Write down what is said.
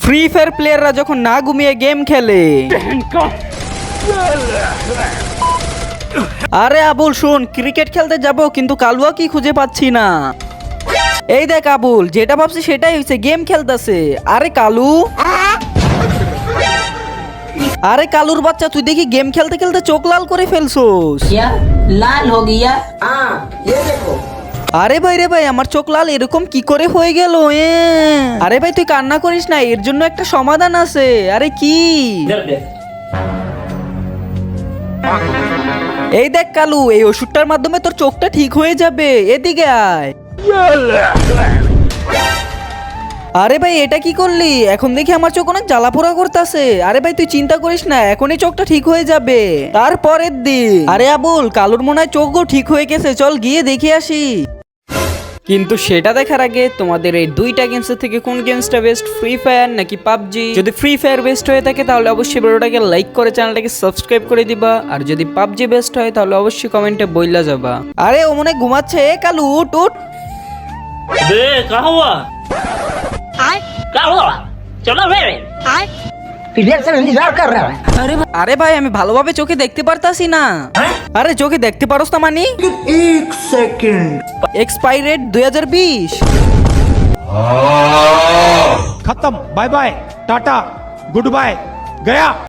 Free fire প্লেয়াররা যখন না ঘুমিয়ে গেম খেলে। আরে আবুল শুন, ক্রিকেট খেলতে যাব কিন্তু কালুয়া কি খুঁজে পাচ্ছি না। এই দেখ আবুল, যেটা ভাবছি সেটাই হয়েছে, গেম খেলতেছে। আরে কালু, আরে কালুর বাচ্চা, তুই দেখি গেম খেলতে খেলতে চোখ লাল করে ফেলছোস। क्या लाल हो गया? हाँ ये देखो। আরে ভাই রে ভাই, আমার চোখ লাল এরকম কি করে হয়ে গেল? আরে ভাই তুই কান্না করিস না, এর জন্য একটা সমাধান আছে। আরে কি? এই দেখ কালু, এই ওষুধটার মাধ্যমে তোর চোখটা ঠিক হয়ে যাবে। এদিকে আয়। আরে ভাই এটা কি করলি? এখন দেখি আমার চোখ অনেক জ্বালাপোড়া করতেছে। আরে ভাই তুই চিন্তা করিস না, এখনই চোখটা ঠিক হয়ে যাবে। তারপরের দিন, আরে আবুল, কালুর মনে হয় চোখও ঠিক হয়ে গেছে, চল গিয়ে দেখে আসি। কিন্তু সেটা দেখার আগে তোমাদের এই দুইটা গেমসের থেকে কোন গেমসটা বেস্ট, ফ্রি ফায়ার নাকি পাবজি? যদি ফ্রি ফায়ার বেস্ট হয়ে থাকে তাহলে অবশ্যই ভিডিওটাকে লাইক করে চ্যানেলটাকে সাবস্ক্রাইব করে দিবা, আর যদি পাবজি বেস্ট হয় তাহলে অবশ্যই কমেন্টে বইলা যাবা। আরে ও মনে হয় ঘুমাচ্ছে। এ কালু উঠ উঠ। बे कहाँ हुआ? क्या हुआ? चलो बे। किधर से इंतजार कर रहा है? আরে ভাই আমি ভালোভাবে চোখে দেখতে পারতাছি না। আরে চোখে দেখতে পারোস না মানে? एक सेकंड। Expiry date 2020। खत्म। Bye bye tata goodbye गया।